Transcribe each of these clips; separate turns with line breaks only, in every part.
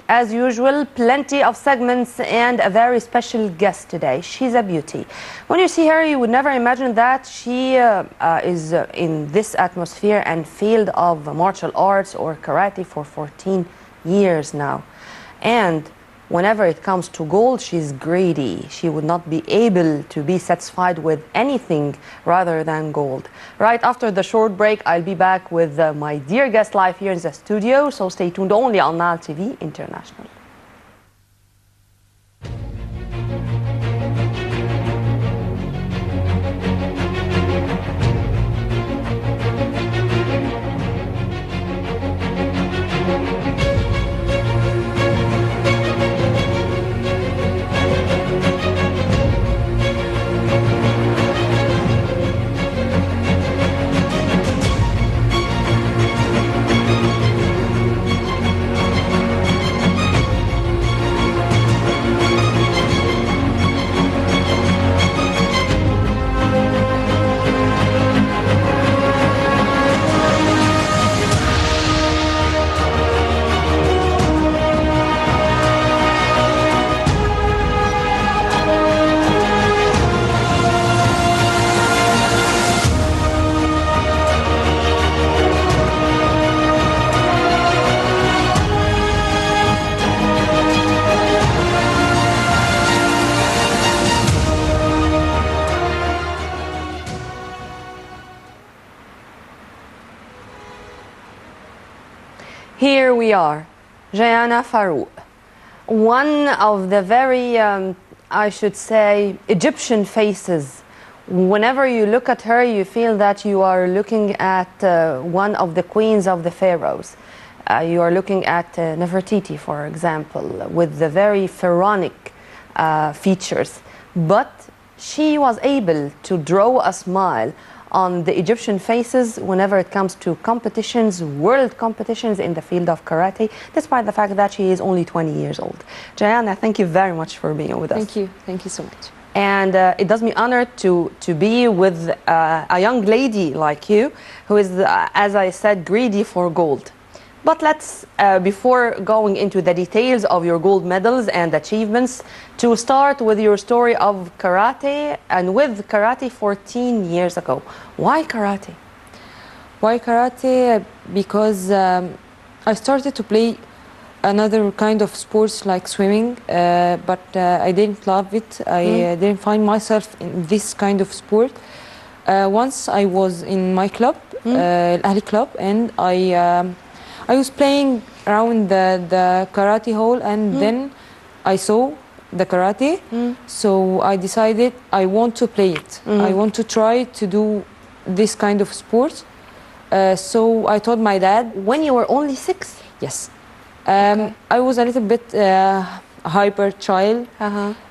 as usual, plenty of segments and a very special guest today. She's a beauty. When you see her, you would never imagine that she is in this atmosphere and field of martial arts or karate for 14 years now. And whenever it comes to gold, she's greedy. She would not be able to be satisfied with anything rather than gold. Right after the short break, I'll be back with my dear guest live here in the studio. So stay tuned only on Nile TV International. Here we are, Jayana Farouk, one of the very, I should say, Egyptian faces. Whenever you look at her, you feel that you are looking at one of the queens of the pharaohs. You are looking at Nefertiti, for example, with the very pharaonic features. But she was able to draw a smile on the Egyptian faces whenever it comes to competitions, world competitions in the field of karate, despite the fact that she is only 20 years old. Jayana, thank you very much for being with us.
Thank you so much.
And it does me honor to be with a young lady like you, who is, as I said, greedy for gold. But let's, before going into the details of your gold medals and achievements, to start with your story of karate, and with karate 14 years ago. Why karate?
Why karate? Because I started to play another kind of sports like swimming, but I didn't love it. I didn't find myself in this kind of sport. Once I was in my club, Al Club, and I was playing around the karate hall, and then I saw the karate, so I decided I want to play it. I want to try to do this kind of sport. So I told my dad.
When you were only 6?
Yes. I was a little bit hyper child,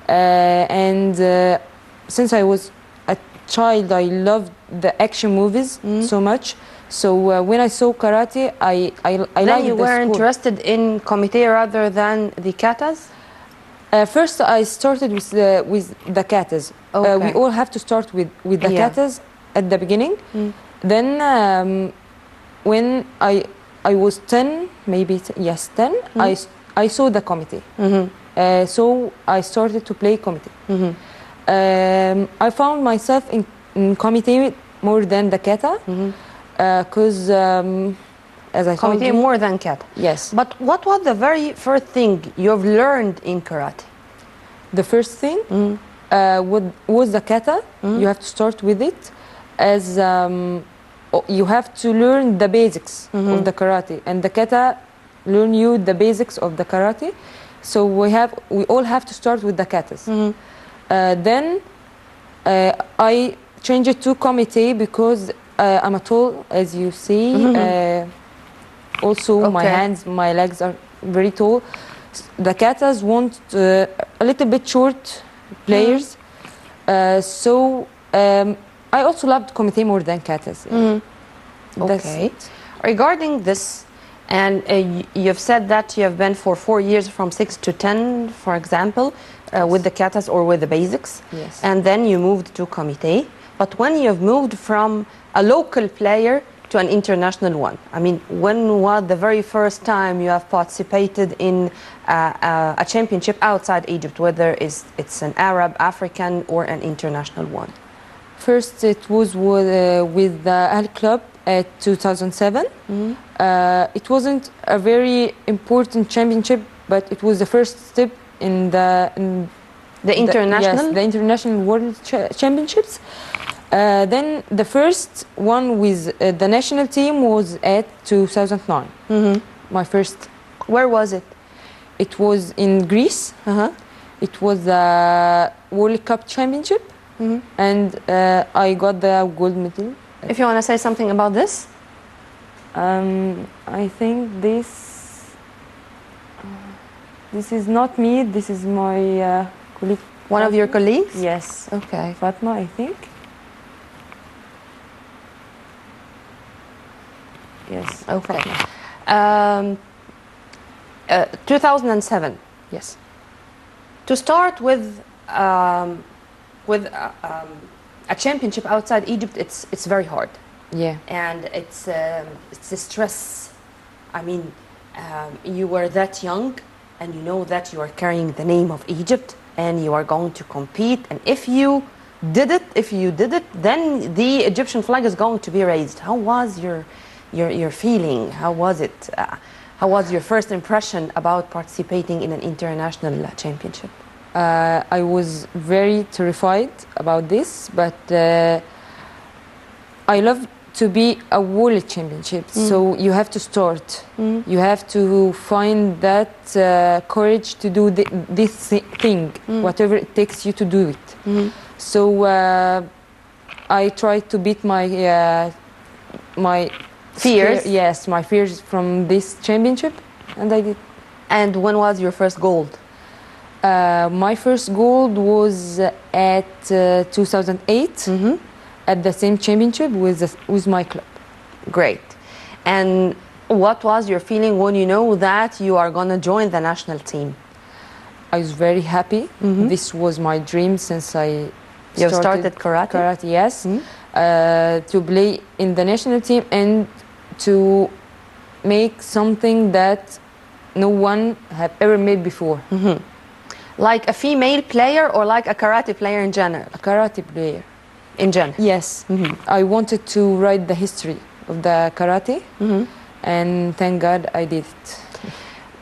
and since I was a child, I loved the action movies so much. So when I saw karate, I liked the sport.
Then you were interested in komite rather than the katas?
First, I started with the katas.
Okay.
We all have to start with the katas at the beginning. Then when I was 10, maybe, yes, 10, I saw the komite. So I started to play komite. I found myself in komite more than the kata. Because, as I told you,
more than kata.
Yes.
But what was the very first thing you've learned in karate?
The first thing was the kata. You have to start with it, as you have to learn the basics of the karate, and the kata learn you the basics of the karate. So we all have to start with the katas. Then I changed it to komite because I'm tall, as you see. Also, my hands, my legs are very tall. The katas want a little bit short players. So I also loved komite more than katas.
Okay. Regarding this, and you've said that you have been for 4 years, from 6 to 10, for example, with the katas or with the basics.
Yes.
And then you moved to komite. But when you've moved from a local player to an international one? I mean, when was the very first time you have participated in a championship outside Egypt, whether it's an Arab, African, or an international one?
First, it was with the Al Club at 2007. It wasn't a very important championship, but it was the first step in the
international?
Yes, the international world championships. Then the first one with the national team was at 2009. My first.
Where was it?
It was in Greece. It was the World Cup championship, and I got the gold medal.
If you want to say something about this?
I think this is not me. This is my colleague.
One of your colleagues?
Yes.
Okay.
Fatma, I think. Yes.
Okay. 2007.
Yes.
To start with a championship outside Egypt, it's very hard.
Yeah.
And it's a stress. I mean, you were that young, and you know that you are carrying the name of Egypt, and you are going to compete. And if you did it, then the Egyptian flag is going to be raised. How was your feeling? How was it? How was your first impression about participating in an international championship?
I was very terrified about this, but I love to be a world championship. So you have to start. You have to find that courage to do this thing, whatever it takes you to do it. So I tried to beat my
fears.
Yes, my fears from this championship, and I did.
And when was your first gold?
My first gold was at 2008 at the same championship with my club.
Great. And what was your feeling when you know that you are going to join the national team?
I was very happy. This was my dream since I
started karate.
Karate, yes. To play in the national team and to make something that no one have ever made before.
Like a female player or like a karate player in general?
A karate player.
In general?
Yes. I wanted to write the history of the karate, and thank God I did it.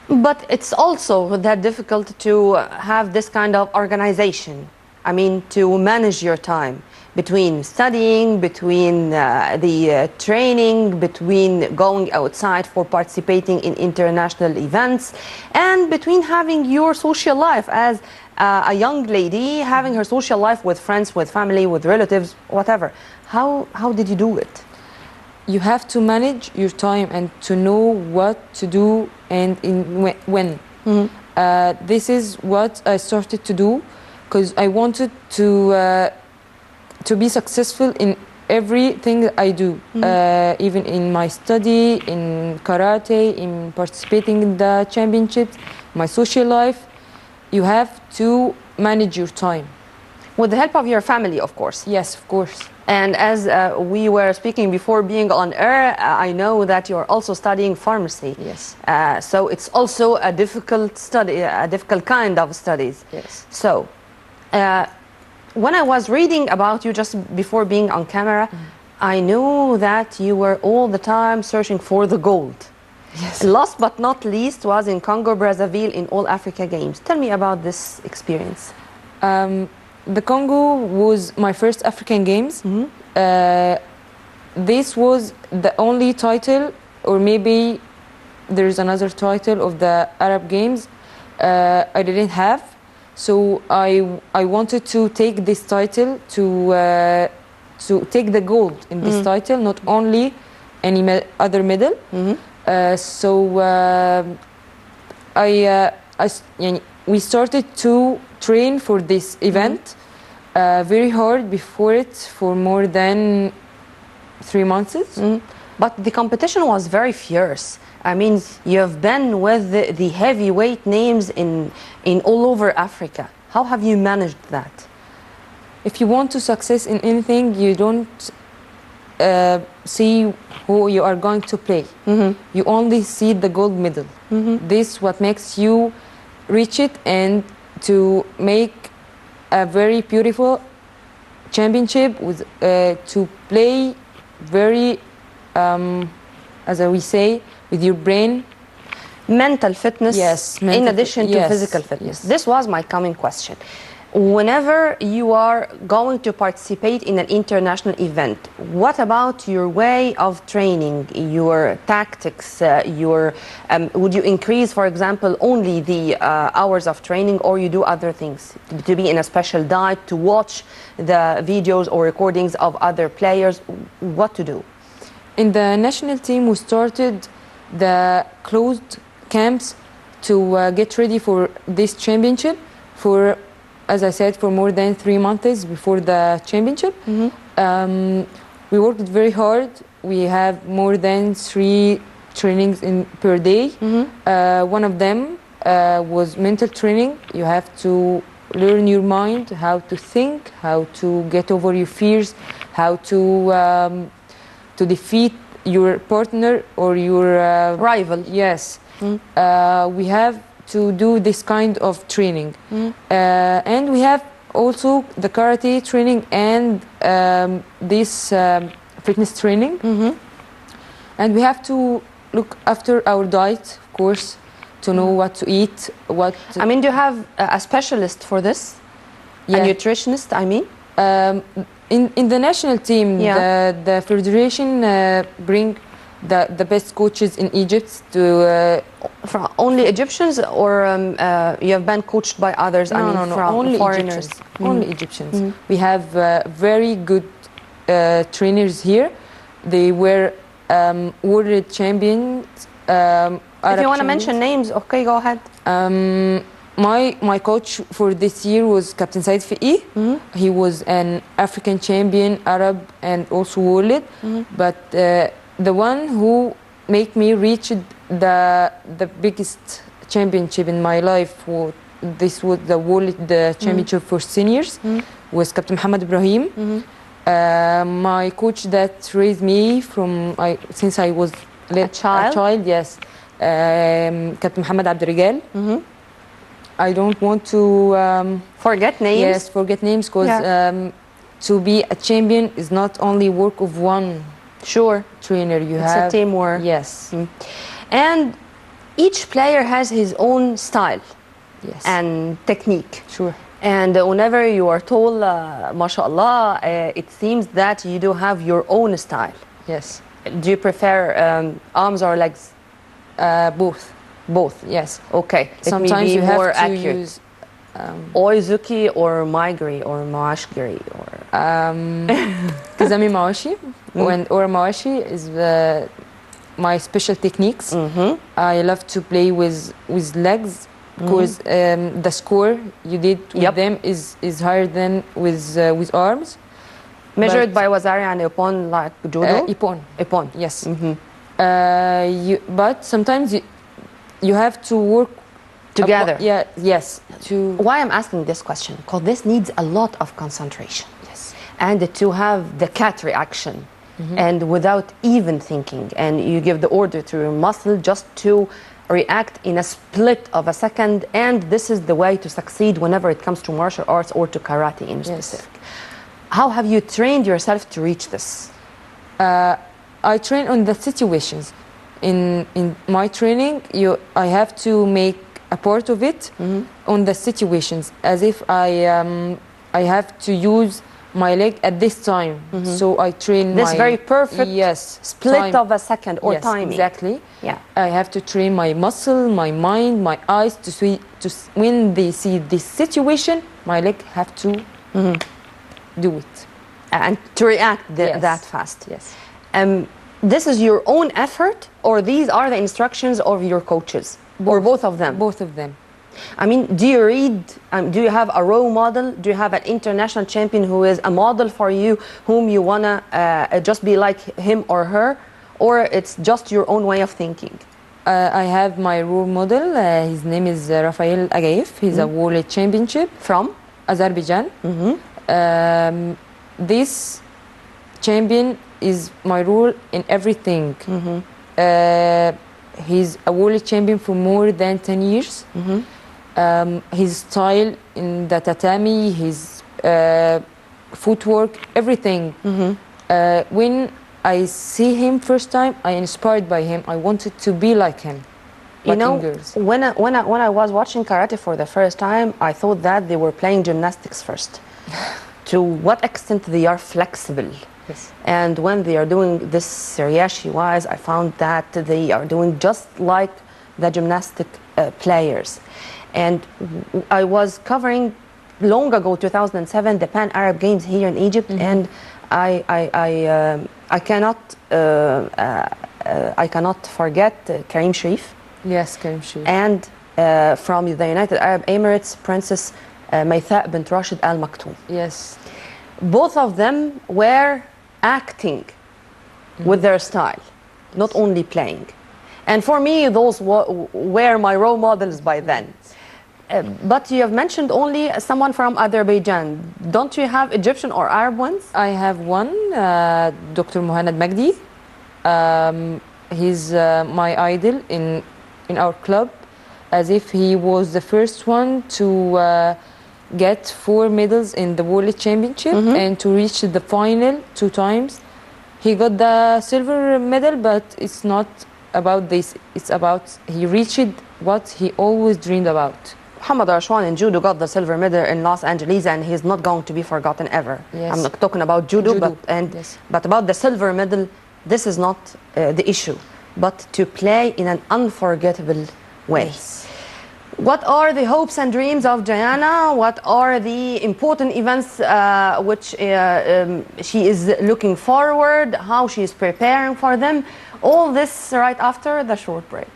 But it's also that difficult to have this kind of organization. I mean, to manage your time between studying, between the training, between going outside for participating in international events, and between having your social life as a young lady, having her social life with friends, with family, with relatives, whatever. How did you do it?
You have to manage your time and to know what to do and when. This is what I started to do, because I wanted to be successful in everything I do, even in my study, in karate, in participating in the championships, my social life. You have to manage your time.
With the help of your family, of course.
Yes, of course.
And as we were speaking before being on air, I know that you're also studying pharmacy.
Yes.
So it's also a difficult study, a difficult kind of studies.
Yes.
So when I was reading about you just before being on camera, I knew that you were all the time searching for the gold.
Yes.
Last but not least was in Congo Brazzaville in All Africa Games. Tell me about this experience.
The Congo was my first African Games. This was the only title, or maybe there's another title of the Arab Games I didn't have. So I wanted to take this title to take the gold in this title, not only any other medal. We started to train for this event very hard before it for more than 3 months.
But the competition was very fierce. I mean, you've been with the heavyweight names in all over Africa. How have you managed that?
If you want to success in anything, you don't see who you are going to play. You only see the gold medal. This what makes you reach it and to make a very beautiful championship with to play very as we say with your brain.
Mental fitness,
Yes,
in
mental
addition to
yes,
physical fitness.
yes.
This was my coming question. Whenever you are going to participate in an international event, what about your way of training, your tactics, would you increase, for example, only the hours of training, or you do other things? To be in a special diet, to watch the videos or recordings of other players, what to do?
In the national team, we started the closed camps to get ready for this championship for, as I said, for more than 3 months before the championship. We worked very hard. We have more than 3 trainings per day. One of them was mental training. You have to learn your mind, how to think, how to get over your fears, how to defeat your partner or your
Rival.
Yes. We have to do this kind of training. And we have also the karate training and this fitness training. And we have to look after our diet, of course, to know what to eat.
I mean, do you have a specialist for this?
Yeah.
A nutritionist, I mean?
In the national team,
Yeah.
the federation bring the best coaches in Egypt to
From only Egyptians, or you have been coached by others? I mean, from
only
foreigners.
Egyptians. Only Egyptians. We have very good trainers here. They were world champions.
If you want to mention names, okay, go ahead.
My coach for this year was Captain Said Fi'i. He was an African champion, Arab, and also world. But the one who made me reach the biggest championship in my life, this was the world championship for seniors, was Captain Muhammad Ibrahim. My coach that raised me from since I was
a child,
yes, Captain Muhammad Abdelregal. I don't want to
forget names.
Yes, forget names, because to be a champion is not only work of one trainer.
It's a teamwork.
Yes.
And each player has his own style and technique.
Sure.
And whenever you are told, mashallah, it seems that you do have your own style.
Yes.
Do you prefer arms or legs?
Both.
Both,
yes.
Okay.
Sometimes you have to
accurate.
use
Oizuki or Maigri or Maashgiri or
Kizami Mawashi. Or Mawashi is my special techniques. I love to play with legs because the score you did with them is higher than with arms.
Measured by Wazari and Ippon, like judo?
Ippon, yes. But sometimes you have to work
together.
Yes.
Why I'm asking this question? Because this needs a lot of concentration.
Yes.
And to have the cat reaction, and without even thinking, and you give the order to your muscle just to react in a split of a second, and this is the way to succeed whenever it comes to martial arts or to karate in specific. How have you trained yourself to reach this?
I train on the situations. In my training, I have to make a part of it on the situations, as if I have to use my leg at this time. So I train
this very perfect split of a second or timing.
Exactly.
Yeah.
I have to train my muscle, my mind, my eyes to when they see this situation, my leg have to do it
and to react that fast.
Yes.
This is your own effort, or these are the instructions of your coaches, or both of them?
Both of them.
I mean, do you read, do you have a role model? Do you have an international champion who is a model for you, whom you want to just be like him or her, or it's just your own way of thinking?
I have my role model. His name is Rafael Agaev. He's a world championship.
From?
Azerbaijan. This champion is my role in everything. He's a world champion for more than 10 years. His style in the tatami, his footwork, everything. When I see him first time, I inspired by him. I wanted to be like him.
You know, when I was watching karate for the first time, I thought that they were playing gymnastics first. To what extent they are flexible.
Yes.
And when they are doing this seriashi-wise, I found that they are doing just like the gymnastic players. And I was covering long ago, 2007, the Pan-Arab Games here in Egypt, and I cannot forget Karim Sharif.
Yes, Karim Sharif.
And from the United Arab Emirates, Princess Maytha bint Rashid Al Maktoum.
Yes.
Both of them were acting with their style, not only playing. And for me, those were my role models by then. But you have mentioned only someone from Azerbaijan. Don't you have Egyptian or Arab ones?
I have one, Dr. Mohanad Magdi. He's my idol in our club, as if he was the first one to get 4 medals in the World Championship and to reach the final 2 times. He got the silver medal, but it's not about this. It's about he reached what he always dreamed about.
Muhammad Rashwan in judo got the silver medal in Los Angeles, and he's not going to be forgotten ever.
Yes.
I'm not talking about judo. But about the silver medal, this is not the issue, but to play in an unforgettable way.
Yes.
What are the hopes and dreams of Jayana? What are the important events which she is looking forward, how she is preparing for them? All this right after the short break.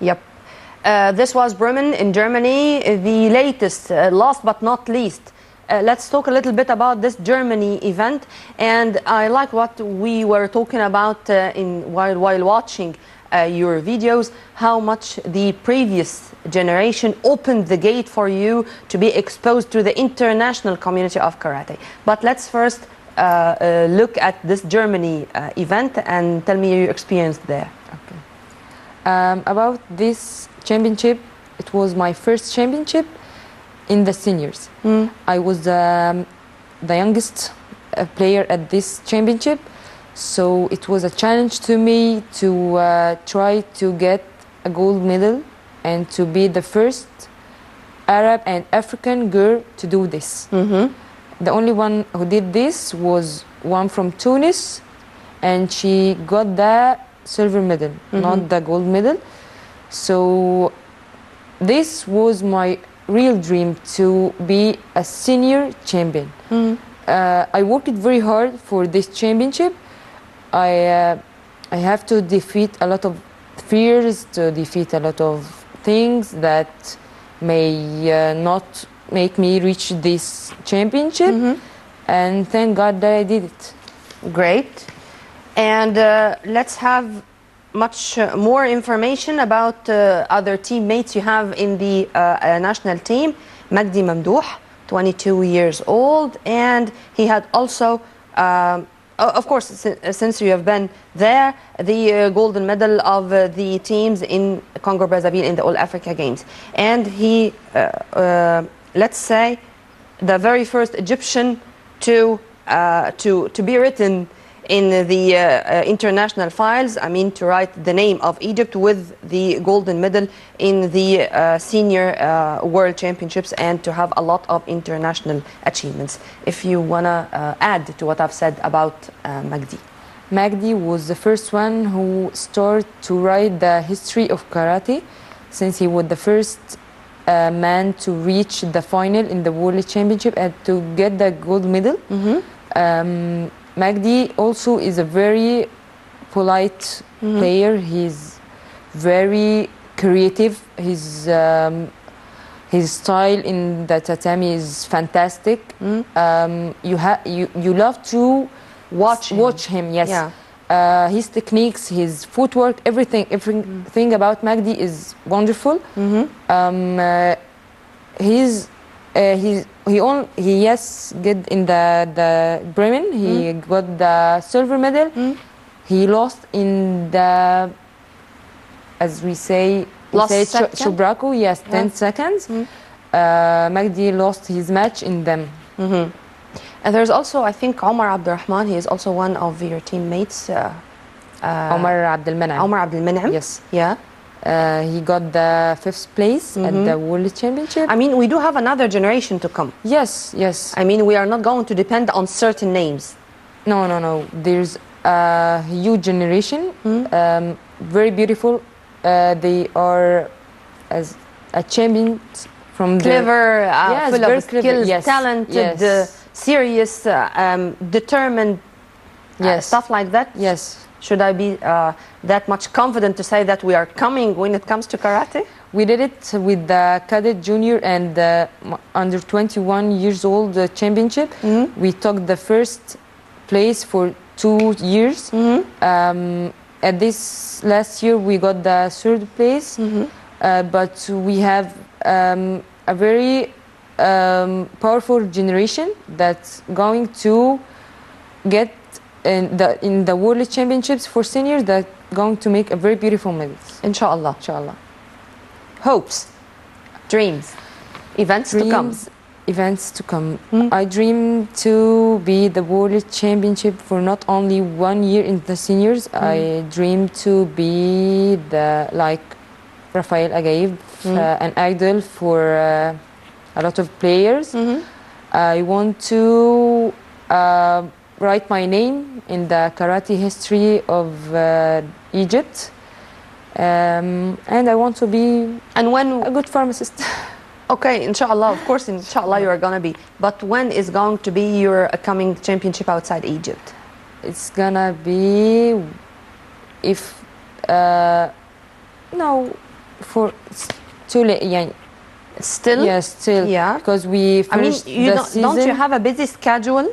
Yep. This was Bremen in Germany, the latest, last but not least. Let's talk a little bit about this Germany event. And I like what we were talking about while watching your videos, how much the previous generation opened the gate for you to be exposed to the international community of karate. But let's first look at this Germany event and tell me your experience there.
Okay. About this championship, it was my first championship in the seniors. I was the youngest player at this championship, so it was a challenge to me to try to get a gold medal and to be the first Arab and African girl to do this. The only one who did this was one from Tunis, and she got the silver medal, not the gold medal. So this was my real dream, to be a senior champion. I worked very hard for this championship. I have to defeat a lot of fears, to defeat a lot of things that may not make me reach this championship. And thank God that I did it.
Great. And let's have much more information about other teammates you have in the national team. Magdi Mamdouh, 22 years old, and he had also, of course, since you have been there, the golden medal of the teams in Congo Brazzaville in the All Africa Games, and he, let's say, the very first Egyptian to be written in the international files, I mean, to write the name of Egypt with the golden medal in the senior world championships, and to have a lot of international achievements. If you want to add to what I've said about Magdi.
Magdi was the first one who started to write the history of karate, since he was the first man to reach the final in the World Championship and to get the gold medal. Magdi also is a very polite player. He's very creative. His style in the tatami is fantastic. You love to watch him. Yes. Yeah. His techniques, his footwork, everything about Magdi is wonderful. He get in the Bremen. He got the silver medal. He lost in the, as we say Shubraku. Yes, 10 seconds. Magdi lost his match in them.
And there's also, I think, Omar Abdurrahman. He is also one of your teammates.
Omar Abdelmenam.
Omar Abdelmenam.
Yes.
Yeah.
He got the 5th place at the World Championship.
I mean, we do have another generation to come.
Yes, yes.
I mean, we are not going to depend on certain names.
No. There's a huge generation, very beautiful. They are as a champion from
clever, full of skills,
yes,
talented, serious, determined, stuff like that.
Yes.
Should I be that much confident to say that we are coming when it comes to karate?
We did it with the cadet junior and the under 21 years old championship. We took the first place for 2 years. At this last year we got the 3rd place, but we have a very powerful generation that's going to get in the World Championships for seniors, that going to make a very beautiful medals.
Inshallah.
Inshallah.
Hopes, dreams, events to come.
Events to come. I dream to be the World Championship for not only 1 year in the seniors. I dream to be like Rafael Agaib, an idol for a lot of players. I want to write my name in the karate history of Egypt, and I want to be a good pharmacist.
Okay, inshallah, of course, inshallah you are gonna be. But when is going to be your coming championship outside Egypt?
It's gonna be if no, for too late. Yeah.
Still?
Yes, still.
Yeah.
Because we finished the season.
Don't you have a busy schedule?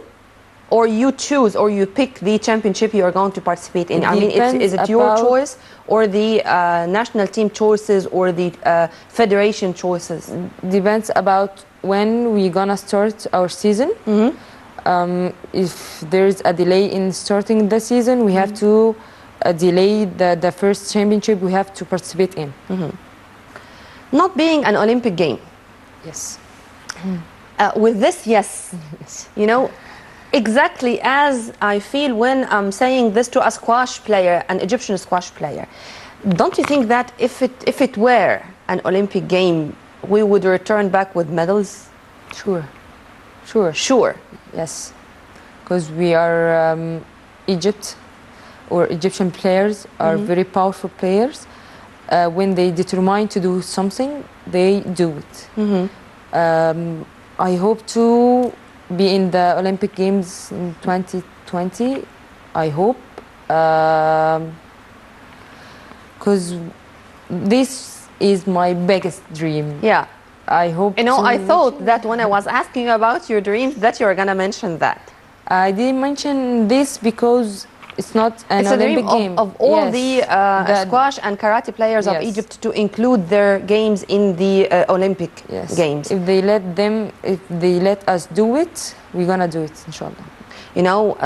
Or you choose, or you pick the championship you are going to participate in? I mean, is it your choice, or the national team choices, or the federation choices?
Depends about when we're gonna start our season. If there's a delay in starting the season, we have to delay the first championship we have to participate in.
Not being an Olympic game.
Yes.
With this, yes. You know, exactly as I feel when I'm saying this to a squash player, an Egyptian squash player. Don't you think that if it were an Olympic game, we would return back with medals?
Sure. Yes. Because we are Egypt, or Egyptian players are very powerful players. When they determine to do something, they do it. I hope to be in the Olympic Games in 2020. I hope, because this is my biggest dream.
Yeah.
I hope.
You know, I thought that when I was asking about your dreams that you were gonna mention that.
I didn't mention this because It's not an
It's a
Olympic
dream
game.
of all
Yes.
the
That-
squash and karate players of
Yes.
Egypt to include their games in the Olympic
Yes.
games.
If they let us do it, we're gonna do it, inshallah.
You know,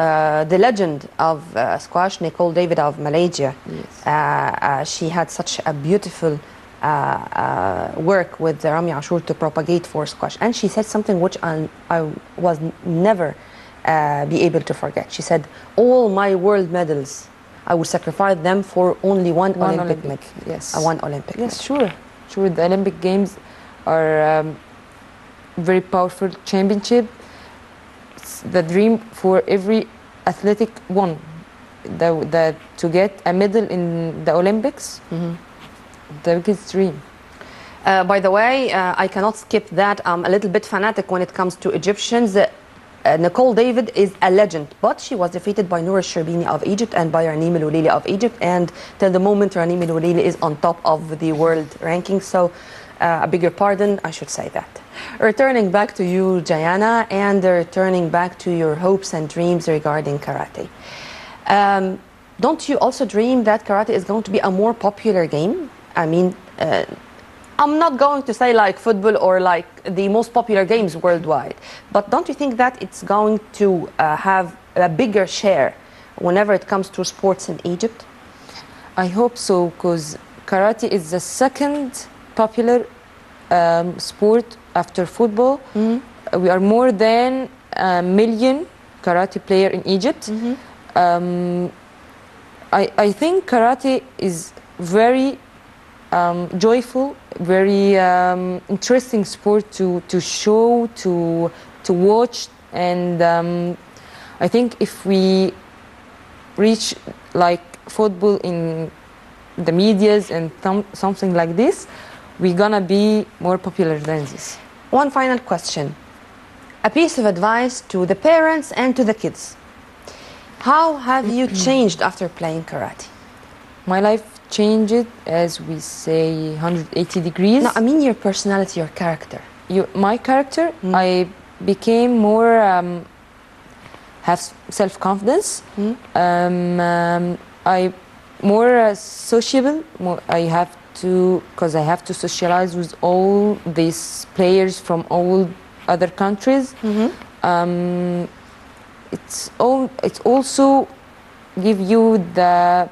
the legend of squash, Nicole David of Malaysia,
Yes.
she had such a beautiful work with Rami Ashur to propagate for squash. And she said something which I was never be able to forget. She said, all my world medals, I would sacrifice them for only one Olympic medal.
Yes.
One Olympic
Yes,
medal.
sure. The Olympic Games are very powerful championship. It's the dream for every athletic one. To get a medal in the Olympics, the biggest dream.
By the way, I cannot skip that. I'm a little bit fanatic when it comes to Egyptians. Nicole David is a legend, but she was defeated by Noura Sherbini of Egypt and by Ranim El Ouleili of Egypt. And till the moment, Ranim El Ouleili is on top of the world ranking. So, I beg your pardon, I should say that. Returning back to you, Jayana, and returning back to your hopes and dreams regarding karate. Don't you also dream that karate is going to be a more popular game? I mean, I'm not going to say like football or like the most popular games worldwide, but don't you think that it's going to have a bigger share whenever it comes to sports in Egypt?
I hope so, because karate is the second popular sport after football. We are more than a million karate player in Egypt. I think karate is very joyful, very interesting sport to show, to watch, and I think if we reach like football in the medias and something like this, we're gonna be more popular than this.
One final question. A piece of advice to the parents and to the kids. How have you changed after playing karate?
My life changed, as we say, 180 degrees.
No, I mean your personality, your character.
My character, I became more, have self-confidence. I more sociable. I have to socialize with all these players from all other countries. It's also give you the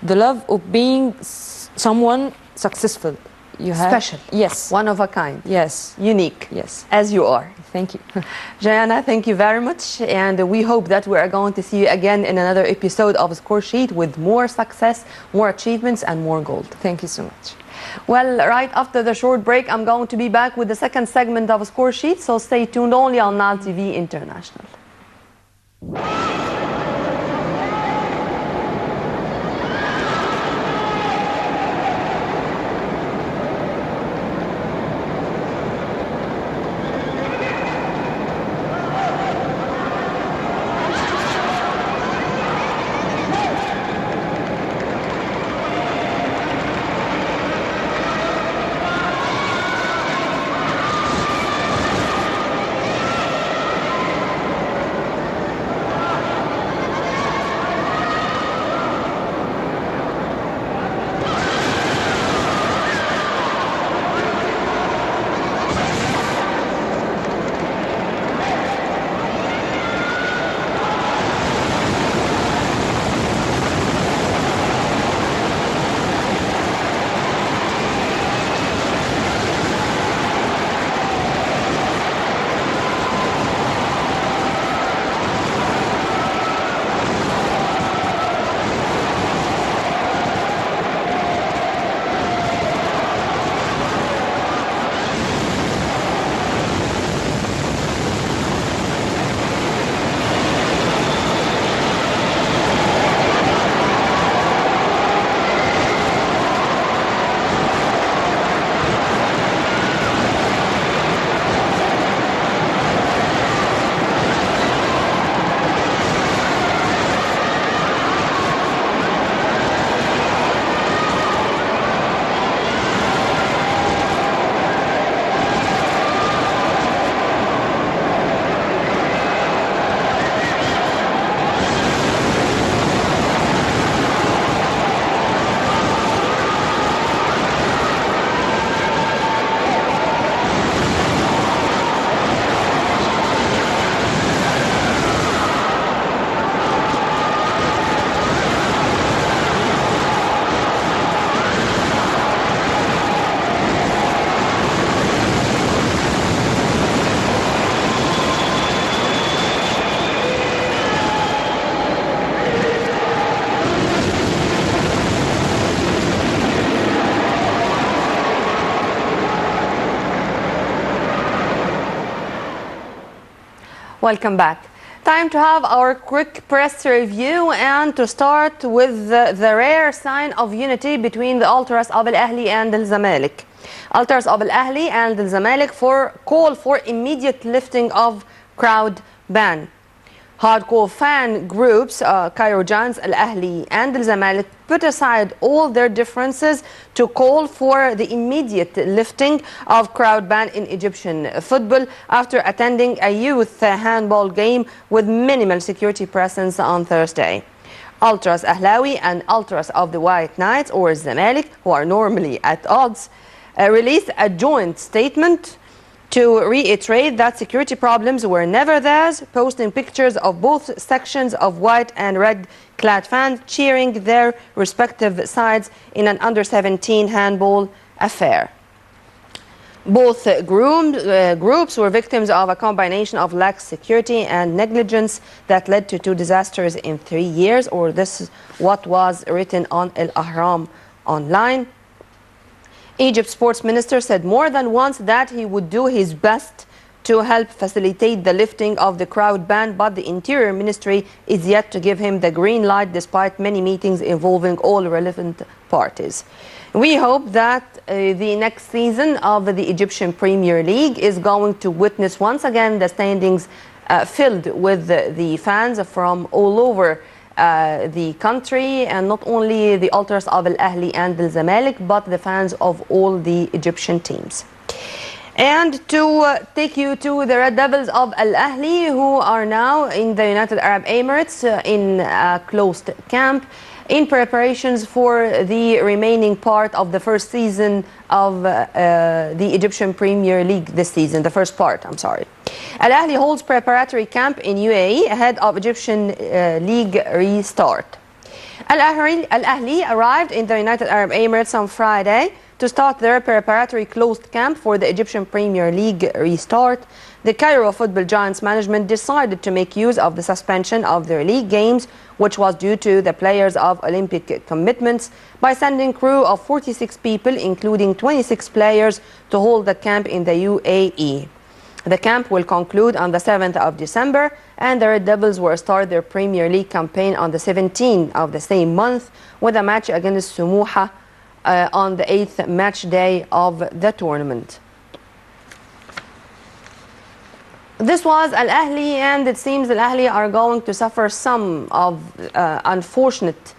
love of being someone successful. You have
Special.
Yes.
One of a kind.
Yes.
Unique.
Yes.
As you are.
Thank you.
Jayana, thank you very much. And we hope that we are going to see you again in another episode of Score Sheet with more success, more achievements, and more gold.
Thank you so much.
Well, right after the short break, I'm going to be back with the second segment of Score Sheet. So stay tuned only on Nile TV International. Welcome back. Time to have our quick press review, and to start with the rare sign of unity between the ultras of Al Ahly and Al Zamalek. Ultras of Al Ahly and Al Zamalek call for immediate lifting of crowd ban. Hardcore fan groups, Cairo Giants, Al Ahly and Al Zamalek, put aside all their differences to call for the immediate lifting of crowd ban in Egyptian football after attending a youth handball game with minimal security presence on Thursday. Ultras Ahlawi and Ultras of the White Knights, or Zamalek, who are normally at odds, released a joint statement to reiterate that security problems were never theirs, posting pictures of both sections of white and red clad fans cheering their respective sides in an under-17 handball affair. Both groups were victims of a combination of lax security and negligence that led to 2 disasters in 3 years, or this is what was written on Al Ahram online. Egypt's sports minister said more than once that he would do his best to help facilitate the lifting of the crowd ban, but the Interior Ministry is yet to give him the green light despite many meetings involving all relevant parties. We hope that the next season of the Egyptian Premier League is going to witness once again the standings filled with the fans from all over the country, and not only the ultras of Al Ahly and Al Zamalek, but the fans of all the Egyptian teams. And to take you to the Red Devils of Al Ahly, who are now in the United Arab Emirates in a closed camp in preparations for the remaining part of the first season of the Egyptian Premier League this season, the first part, I'm sorry. Al Ahly holds preparatory camp in UAE ahead of Egyptian League restart. Al Ahly arrived in the United Arab Emirates on Friday to start their preparatory closed camp for the Egyptian Premier League restart. The Cairo Football Giants management decided to make use of the suspension of their league games, which was due to the players of Olympic commitments, by sending crew of 46 people, including 26 players, to hold the camp in the UAE. The camp will conclude on the 7th of December, and the Red Devils will start their Premier League campaign on the 17th of the same month with a match against Sumuha on the 8th match day of the tournament. This was Al Ahly, and it seems Al Ahly are going to suffer some of unfortunate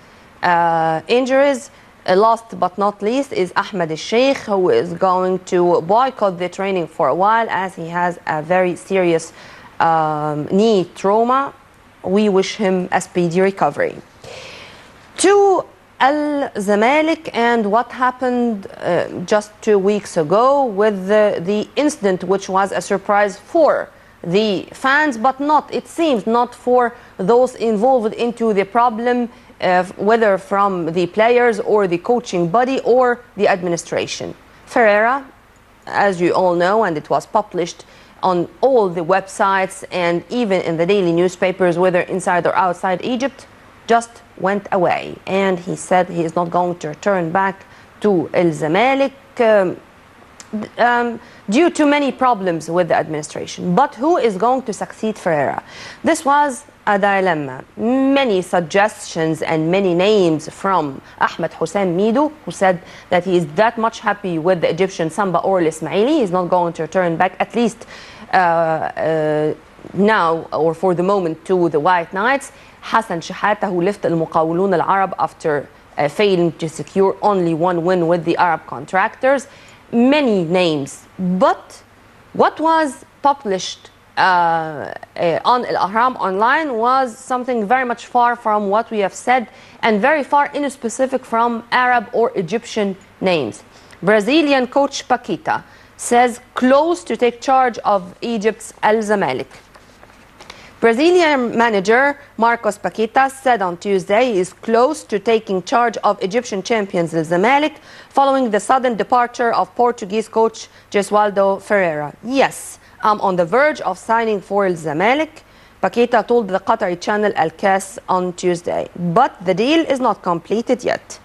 injuries. Last but not least is Ahmed al-Sheikh, who is going to boycott the training for a while as he has a very serious knee trauma. We wish him a speedy recovery. To Al Zamalek and what happened just 2 weeks ago with the incident, which was a surprise for the fans, but not, it seems, not for those involved into the problem, whether from the players or the coaching body or the administration. Ferreira, as you all know, and it was published on all the websites and even in the daily newspapers, whether inside or outside Egypt, just went away. And he said he is not going to return back to Al Zamalek due to many problems with the administration. But who is going to succeed Ferreira? This was a dilemma. Many suggestions and many names from Ahmed Houssam Mido, who said that he is that much happy with the Egyptian Samba or Ismaili. He's not going to return back, at least now or for the moment, to the White Knights. Hassan Shahata, who left Al Muqawilun Al Arab after failing to secure only 1 win with the Arab contractors. Many names, but what was published on Al Ahram online was something very much far from what we have said, and very far inspecific from Arab or Egyptian names. Brazilian coach Paquita says close to take charge of Egypt's Al Zamalek. Brazilian manager Marcos Paquita said on Tuesday he is close to taking charge of Egyptian champions Al Zamalek following the sudden departure of Portuguese coach Gesualdo Ferreira. Yes, I'm on the verge of signing for Al Zamalek, Paquita told the Qatari channel Al Kas on Tuesday. But the deal is not completed yet.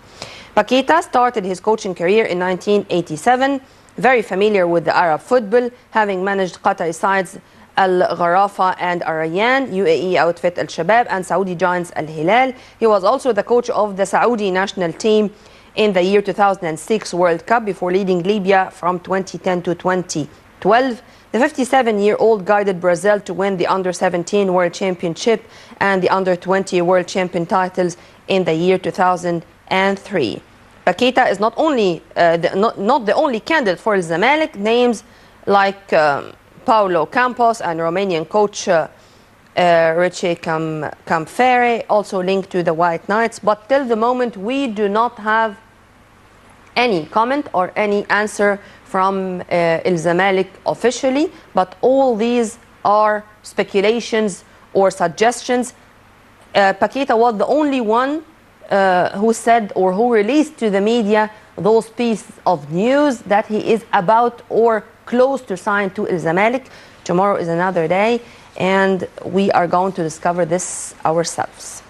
Paquita started his coaching career in 1987, very familiar with the Arab football, having managed Qatari sides Al Gharafa and Al Rayyan, UAE outfit Al Shabab, and Saudi Giants Al Hilal. He was also the coach of the Saudi national team in the year 2006 World Cup before leading Libya from 2010 to 2012. The 57-year-old guided Brazil to win the Under-17 World Championship and the Under-20 World Champion titles in the year 2003. Paqueta is not the only candidate for Zamalek. Names like Paulo Campos and Romanian coach Richie Campfere also linked to the White Knights. But till the moment, we do not have any comment or any answer from El Zamalek officially, but all these are speculations or suggestions. Paqueta was the only one who said or who released to the media those pieces of news that he is about or close to sign to El Zamalek. Tomorrow is another day, and we are going to discover this ourselves.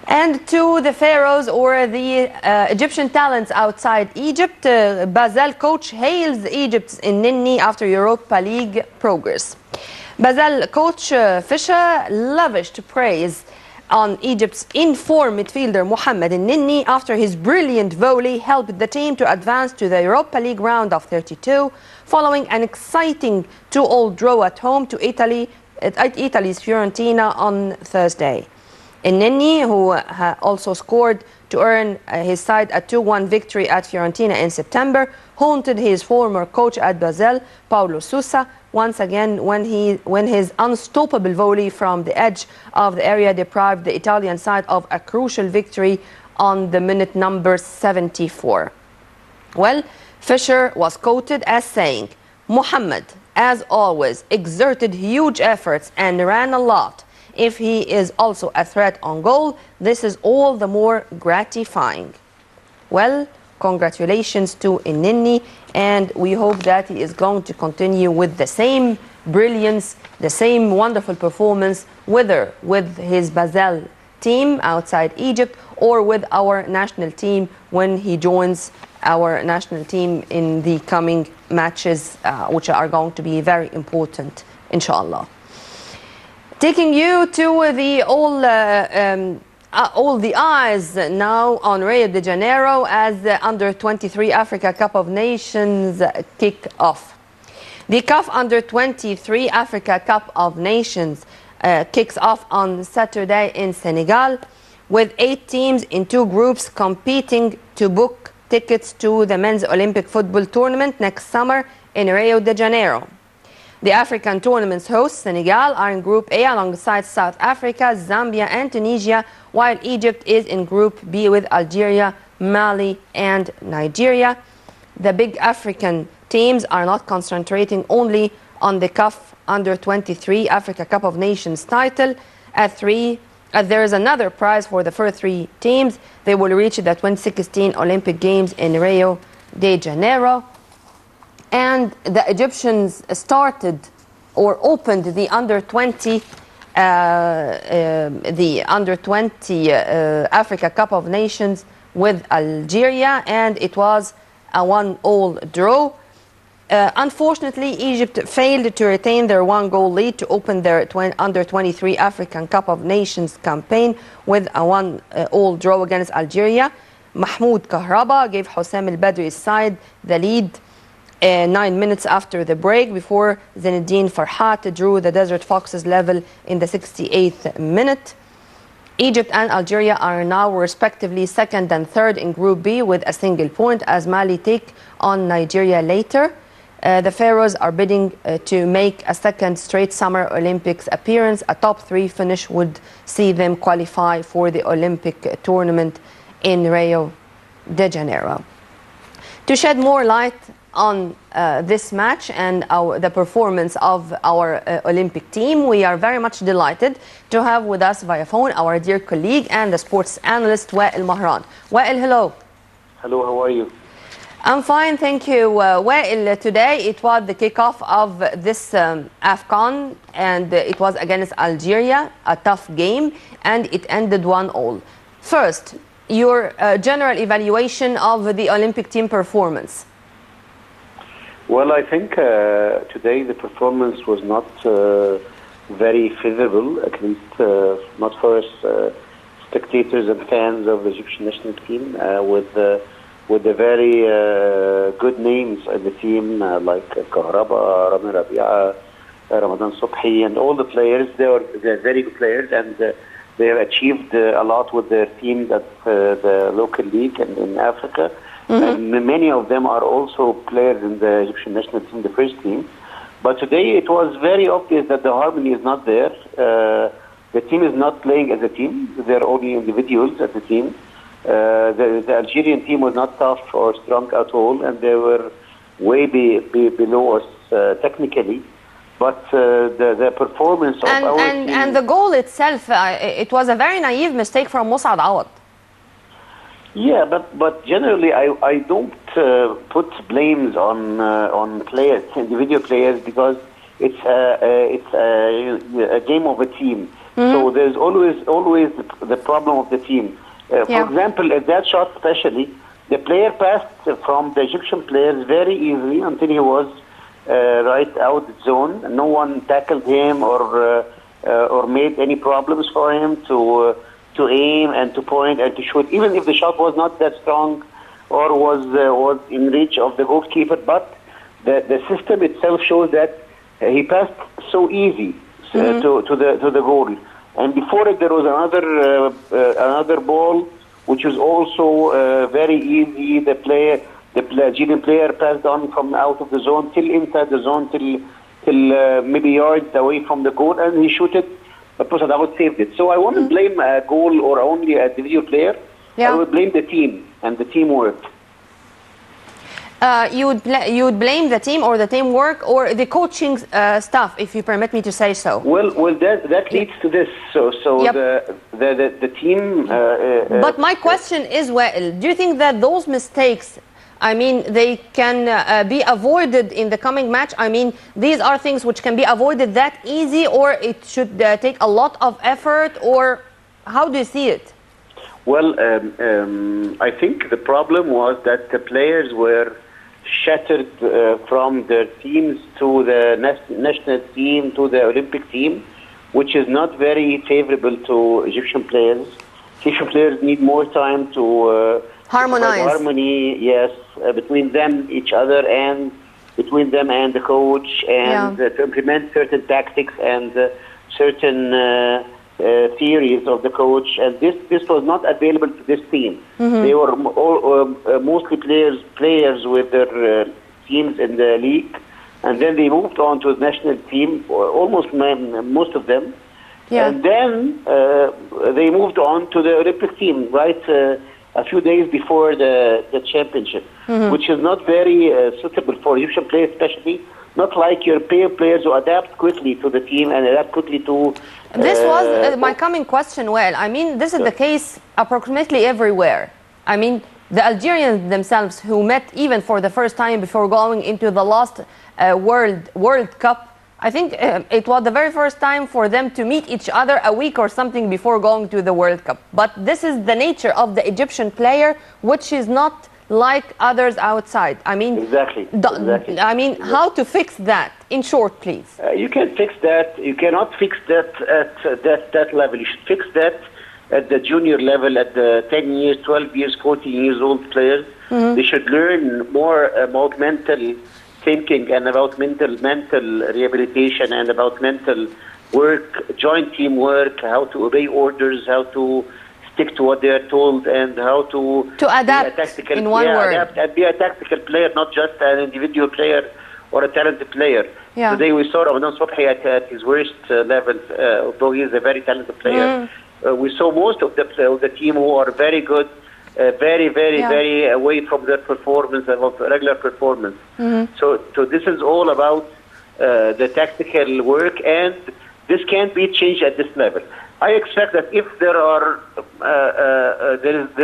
And to the pharaohs or the Egyptian talents outside Egypt, Basel coach hails Egypt's Nini after Europa League progress. Basel coach Fisher lavished praise on Egypt's in-form midfielder Mohamed Nini after his brilliant volley helped the team to advance to the Europa League round of 32 following an exciting 2-2 draw at home to Italy's Fiorentina on Thursday. Nini, who also scored to earn his side a 2-1 victory at Fiorentina in September, haunted his former coach at Basel, Paulo Sousa, once again when his unstoppable volley from the edge of the area deprived the Italian side of a crucial victory on the minute number 74. Well, Fisher was quoted as saying, "Mohamed, as always, exerted huge efforts and ran a lot. If he is also a threat on goal, this is all the more gratifying." Well, congratulations to Nini, and we hope that he is going to continue with the same brilliance, the same wonderful performance, whether with his Basel team outside Egypt or with our national team when he joins our national team in the coming matches, which are going to be very important, inshallah. Taking you to the all the eyes now on Rio de Janeiro as the Under-23 Africa Cup of Nations kick off. The CAF Under-23 Africa Cup of Nations kicks off on Saturday in Senegal, with 8 teams in 2 groups competing to book tickets to the men's Olympic football tournament next summer in Rio de Janeiro. The African tournament's hosts, Senegal, are in Group A alongside South Africa, Zambia and Tunisia, while Egypt is in Group B with Algeria, Mali and Nigeria. The big African teams are not concentrating only on the CAF Under-23 Africa Cup of Nations title. There is another prize for the first 3 teams. They will reach the 2016 Olympic Games in Rio de Janeiro. And the Egyptians started or opened the Under-20 Africa Cup of Nations with Algeria, and it was a 1-1 draw. Unfortunately, Egypt failed to retain their 1-goal lead to open their Under-23 African Cup of Nations campaign with a 1-1 draw against Algeria. Mahmoud Kahraba gave Hossam El-Badri's side the lead 9 minutes after the break before Zinedine Farhat drew the Desert Foxes level in the 68th minute. Egypt and Algeria are now respectively 2nd and 3rd in Group B with a single point as Mali take on Nigeria later. The Pharaohs are bidding to make a 2nd straight Summer Olympics appearance. A top 3 finish would see them qualify for the Olympic tournament in Rio de Janeiro. To shed more light on this match and the performance of our Olympic team, we are very much delighted to have with us via phone our dear colleague and the sports analyst Wael Mahran. Wael, hello.
Hello, how are you?
I'm fine, thank you. Wael, today it was the kickoff of this AFCON, and it was against Algeria, a tough game, and it ended 1-1. First, your general evaluation of the Olympic team performance.
Well, I think today the performance was not very favorable, at least not for us spectators and fans of the Egyptian national team, with the very good names in the team like Kahraba, Rami Rabia, Ramadan Subhi, and all the players. They're very good players, and they have achieved a lot with their teams at the local league and in Africa. And many of them are also players in the Egyptian national team, the first team. But today it was very obvious that the harmony is not there. The team is not playing as a team. They're only individuals as a team. The Algerian team was not tough or strong at all, and they were way below us technically. But the performance of our team...
And the goal itself, it was a very naive mistake from Mus'ad Awad. Yeah,
but generally I don't put blames on players, individual players, because it's a game of a team. So there's always the problem of the team. For example, at that shot especially, the player passed from the Egyptian players very easily until he was right out the zone. No one tackled him or made any problems for him to aim and to point and to shoot, even if the shot was not that strong or was in reach of the goalkeeper. But the system itself shows that he passed so easy to the goal. And before it, there was another ball which was also very easy. The Algerian player passed on from out of the zone till inside the zone till maybe yards away from the goal, and he shot it. But Mus'ad Awad saved it. So I wouldn't blame a goal or only a individual player. I would blame the team and the teamwork.
You would blame the team or the teamwork or the coaching staff, if you permit me to say so.
Well, that leads to this. So the team.
But my question is, Wael, do you think that those mistakes, I mean, they can be avoided in the coming match? I mean, these are things which can be avoided that easy, or it should take a lot of effort, or how do you see it?
Well, I think the problem was that the players were shattered from their teams to the national team, to the Olympic team, which is not very favorable to Egyptian players. Egyptian players need more time to harmony, yes, between them, each other, and between them and the coach, and to implement certain tactics and certain theories of the coach. And this was not available to this team. They were mostly players with their teams in the league, and then they moved on to the national team, almost most of them. And then they moved on to the Olympic team, right? A few days before the championship, which is not very suitable for Egyptian players, especially not like European players who adapt quickly to the team and adapt quickly to...
This was my coming question, Well. I mean, this is the case approximately everywhere. I mean, the Algerians themselves, who met even for the first time before going into the last World Cup, I think it was the very first time for them to meet each other a week or something before going to the World Cup. But this is the nature of the Egyptian player, which is not like others outside. I mean,
exactly.
I mean, how to fix that? In short, please.
You can fix that. You cannot fix that at that level. You should fix that at the junior level, at the 10 years, 12 years, 14 years old players. They should learn more about mental thinking and about mental rehabilitation and about mental work, joint teamwork, how to obey orders, how to stick to what they are told, and how to
adapt
be a tactical,
in one word.
Adapt and be a tactical player, not just an individual player or a talented player. Today we saw Ramadan Subhi at his worst level, although he is a very talented player. We saw most of the team who are very good, very away from their performance, of regular performance. So this is all about the tactical work, and this can't be changed at this level. I expect that if there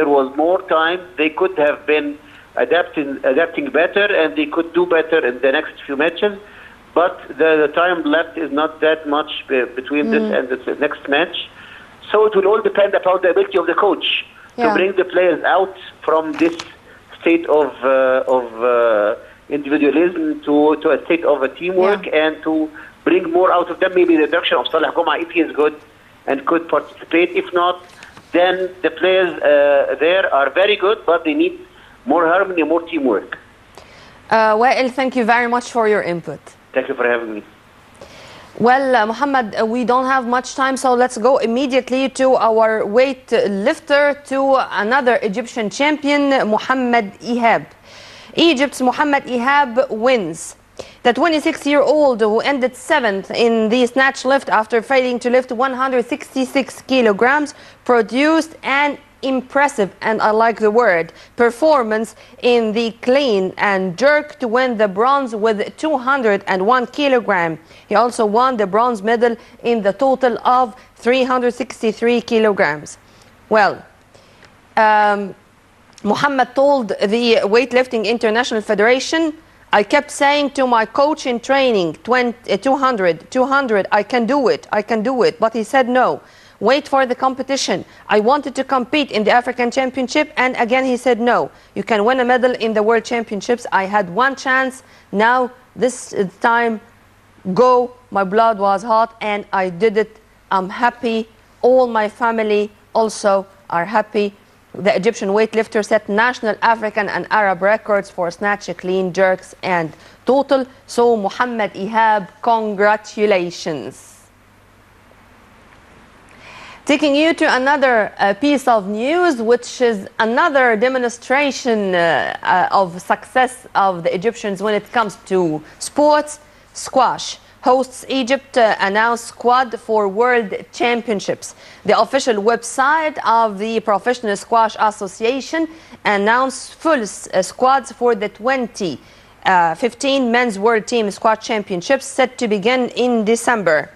was more time, they could have been adapting better, and they could do better in the next few matches. But the time left is not that much between this and the next match. So it will all depend upon the ability of the coach to bring the players out from this state of individualism to a state of a teamwork and to bring more out of them. Maybe the direction of Saleh Goma, if he is good and could participate. If not, then the players there are very good, but they need more harmony, more teamwork.
Wael, thank you very much for your input.
Thank you for having me.
Well, Muhammad, we don't have much time, so let's go immediately to our weight lifter, to another Egyptian champion, Mohammed Ihab. Egypt's Mohammed Ihab wins. The 26-year-old who ended 7th in the snatch lift after failing to lift 166 kilograms produced an impressive, and I like the word, performance in the clean and jerk to win the bronze with 201 kilogram. He also won the bronze medal in the total of 363 kilograms. Well, Muhammad told the Weightlifting International Federation, I kept saying to my coach in training, 200, I can do it. But he said no. Wait for the competition. I wanted to compete in the African Championship, and again he said no. You can win a medal in the World Championships. I had one chance. Now this time, go. My blood was hot and I did it. I'm happy. All my family also are happy. The Egyptian weightlifter set national, African and Arab records for snatch, clean, jerks and total. So Mohammed Ihab, congratulations. Taking you to another piece of news, which is another demonstration of success of the Egyptians when it comes to sports. Squash hosts Egypt announced squad for World Championships. The official website of the Professional Squash Association announced full squads for the 2015 Men's World Team Squash Championships set to begin in December.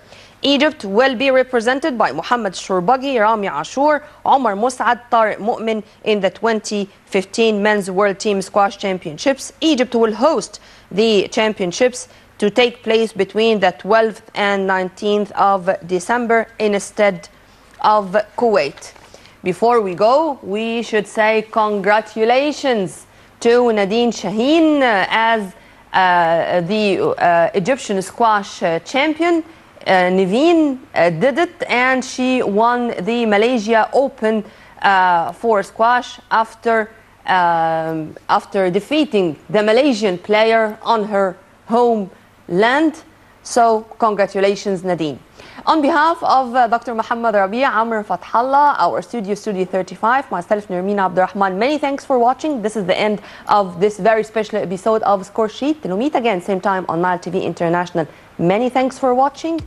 Egypt will be represented by Mohammed Shourbagi, Rami Ashour, Omar Mus'ad, Tariq Mu'min in the 2015 Men's World Team Squash Championships. Egypt will host the championships to take place between the 12th and 19th of December instead of Kuwait. Before we go, we should say congratulations to Nadine Shaheen as the Egyptian squash champion. Niveen did it, and she won the Malaysia Open for squash after defeating the Malaysian player on her homeland. So congratulations, Nadine. On behalf of Dr. Muhammad Rabi, Amr Fathallah, our Studio 35, myself, Nermeen Abdurrahman, many thanks for watching. This is the end of this very special episode of Score Sheet. We'll meet again same time on Nile TV International. Many thanks for watching.